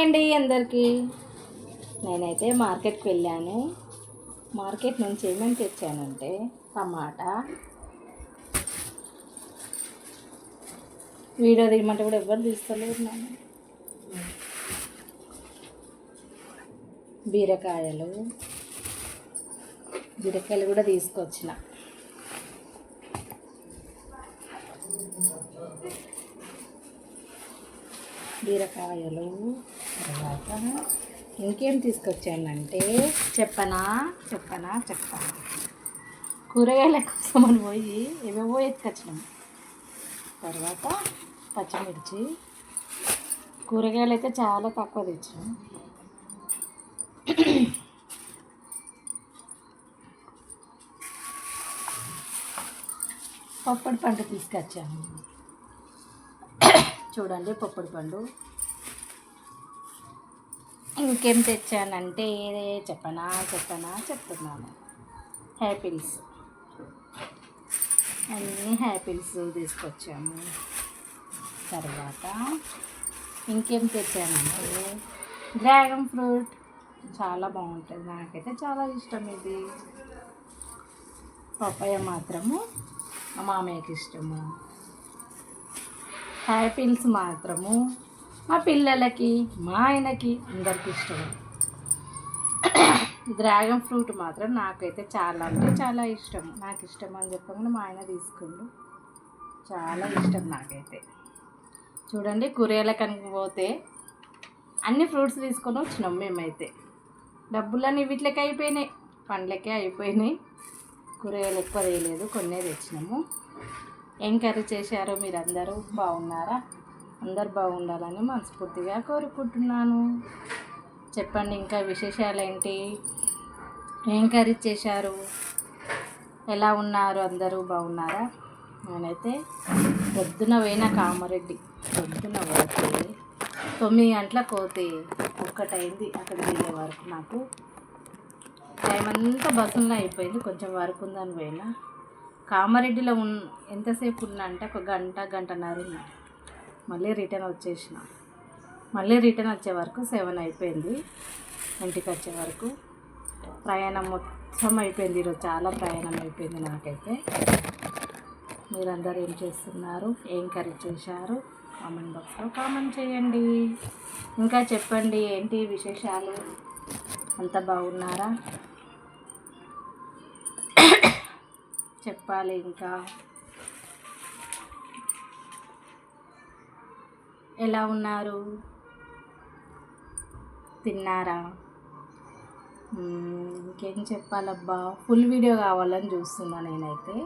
అండి అందరికీ నేనైతే మార్కెట్కి వెళ్ళాను. మార్కెట్ నుంచి ఏమేమి తెచ్చానంటే టమాటా, వీడియో తీయమంటే కూడా ఎవరు తీస్తలేరు నన్ను. బీరకాయలు కూడా తీసుకొచ్చిన. బీరకాయలు తర్వాత ఇంకేం తీసుకొచ్చానంటే చెప్పనా కూరగాయల కోసం అని పోయి ఏవేవో ఎత్తుకొచ్చినాము. తర్వాత పచ్చిమిర్చి, కూరగాయలు అయితే చాలా తక్కువ తెచ్చాము. పప్పడి పండు తీసుకొచ్చాము. చూడండి పప్పడి పండు. ఇంకేం తెచ్చానంటే చెప్తున్నాను. యాపిల్స్, అన్నీ యాపిల్స్ తీసుకొచ్చాము. తర్వాత ఇంకేం తెచ్చానంటే డ్రాగన్ ఫ్రూట్, చాలా బాగుంటుంది, నాకైతే చాలా ఇష్టం ఇది. పప్పాయ మాత్రము మా మామయ్యకి ఇష్టము. యాపిల్స్ మాత్రము మా పిల్లలకి, మా ఆయనకి, అందరికి ఇష్టము. డ్రాగన్ ఫ్రూట్ మాత్రం నాకైతే చాలా అంటే చాలా ఇష్టము. నాకు ఇష్టం అని చెప్పకుండా మా ఆయన తీసుకుండు, చాలా ఇష్టం నాకైతే. చూడండి కూరగాయలకి పోతే అన్ని ఫ్రూట్స్ తీసుకొని వచ్చినాం మేమైతే. డబ్బులన్నీ వీటికి అయిపోయినాయి, పండ్లకే అయిపోయినాయి. కూరగాయలు ఎక్కువ వేయలేదు, కొన్నే తెచ్చినాము. ఏం కర్రీ చేశారో మీరందరూ బాగున్నారా? అందరు బాగుండాలని మనస్ఫూర్తిగా కోరుకుంటున్నాను. చెప్పండి ఇంకా విశేషాలు ఏంటి? ఏం కర్రీ చేశారు? ఎలా ఉన్నారు? అందరూ బాగున్నారా? నేనైతే పొద్దున పోయిన కామారెడ్డి, పొద్దున పోతే 9 గంటలకు పోతే ఒక్కటైంది అక్కడికి వెళ్ళే వరకు. నాకు టైం అంతా బస్సులో అయిపోయింది. కొంచెం వర్క్ ఉందని పోయినా. కామారెడ్డిలో ఎంతసేపు ఉన్నా అంటే ఒక గంటన్నర ఉన్నా. మళ్ళీ రిటర్న్ వచ్చేసిన. మళ్ళీ రిటర్న్ వచ్చే వరకు 7 అయిపోయింది. ఇంటికి వచ్చే వరకు ప్రయాణం మొత్తం అయిపోయింది. ఈరోజు చాలా ప్రయాణం అయిపోయింది నాకైతే. మీరందరూ ఏం చేస్తున్నారు? ఏం కర్రీ చేశారు? కామెంట్ బాక్స్లో కామెంట్ చేయండి. ఇంకా చెప్పండి ఏంటి విశేషాలు? అంత బాగున్నారా? చెప్పాలి ఇంకా. ఎలా ఉన్నారు? తిన్నారా? ఇంకేం చెప్పాలబ్బా, ఫుల్ వీడియో కావాలని చూస్తున్నా నేనైతే.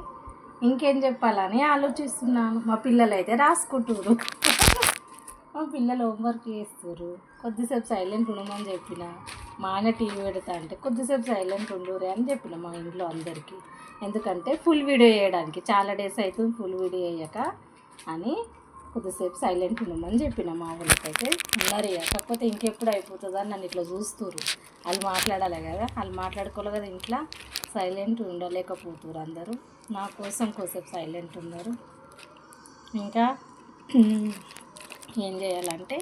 ఇంకేం చెప్పాలని ఆలోచిస్తున్నాను. మా పిల్లలు అయితే రాసుకుంటున్నారు. మా పిల్లలు హోంవర్క్ చేస్తారు. కొద్దిసేపు సైలెంట్ ఉండమని చెప్పిన. మా ఆయన టీవీ పెడతా అంటే కొద్దిసేపు సైలెంట్ ఉండురే అని చెప్పిన మా ఇంట్లో అందరికీ. ఎందుకంటే ఫుల్ వీడియో చేయడానికి చాలా డేస్ అవుతుంది ఫుల్ వీడియో వేయక అని కొద్దిసేపు సైలెంట్ ఉండమని చెప్పిన. మా వాళ్ళకైతే ఉన్నారు. కాకపోతే ఇంకెప్పుడు అయిపోతుందా అని నన్ను ఇట్లా చూస్తున్నారు. వాళ్ళు మాట్లాడాలి కదా, వాళ్ళు మాట్లాడుకోవాలి కదా ఇంట్లో. సైలెంట్ ఉండలేకపోతున్నారు అందరూ. నా కోసం కొద్దిసేపు సైలెంట్ ఉన్నారు. ఇంకా ఏం చేయాలంటే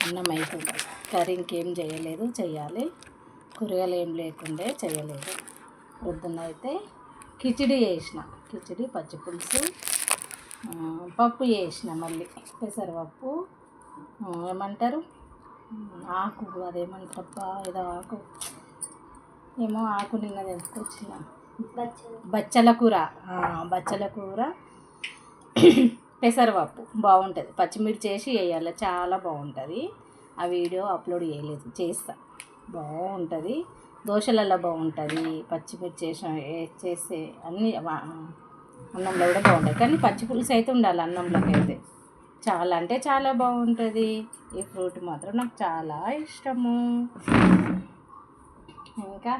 అన్నం అవుతుంది, కర్రీ ఇంకేం చేయలేదు, చెయ్యాలి. కూరగాయలు ఏం లేకుండే చేయలేదు. పొద్దున్న అయితే కిచిడి చేసిన. కిచిడి, పచ్చిపులుసు, పప్పు చేసిన. మళ్ళీ పెసరపప్పు, ఏమంటారు ఆకు, అదేమంటారబ్బా ఏదో ఆకు, ఏమో ఆకు నిన్న తెచ్చుకొచ్చిన. బచ్చల కూర, పెసరపప్పు బాగుంటుంది. పచ్చిమిర్చి వేసి వేయాలి, చాలా బాగుంటుంది. ఆ వీడియో అప్లోడ్ చేయలేదు, చేస్తా. బాగుంటుంది, దోశలలో బాగుంటుంది. పచ్చిమిర్చి చేస్తే అన్నీ అన్నంలో కూడా బాగుంటుంది. కానీ పచ్చి పులుసు అయితే ఉండాలి అన్నంలోకి అయితే. చాలా అంటే చాలా బాగుంటుంది. ఈ ఫ్రూట్ మాత్రం నాకు చాలా ఇష్టము. ఇంకా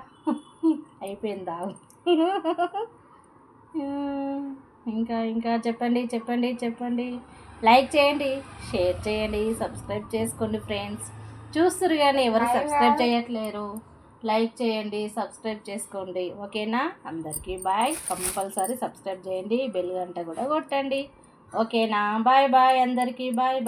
అయిపోయిందా? ఇంకా చెప్పండి. లైక్ చేయండి, షేర్ చేయండి, సబ్స్క్రైబ్ చేసుకోండి ఫ్రెండ్స్. చూస్తారు కానీ ఎవరు సబ్స్క్రైబ్ చేయట్లేరు. లైక్ చేయండి, సబ్స్క్రైబ్ చేసుకోండి. ఓకేనా? అందరికీ బాయ్. కంపల్సరీ సబ్స్క్రైబ్ చేయండి, బెల్ గంట కూడా కొట్టండి. ఓకేనా? బాయ్ అందరికీ. బాయ్.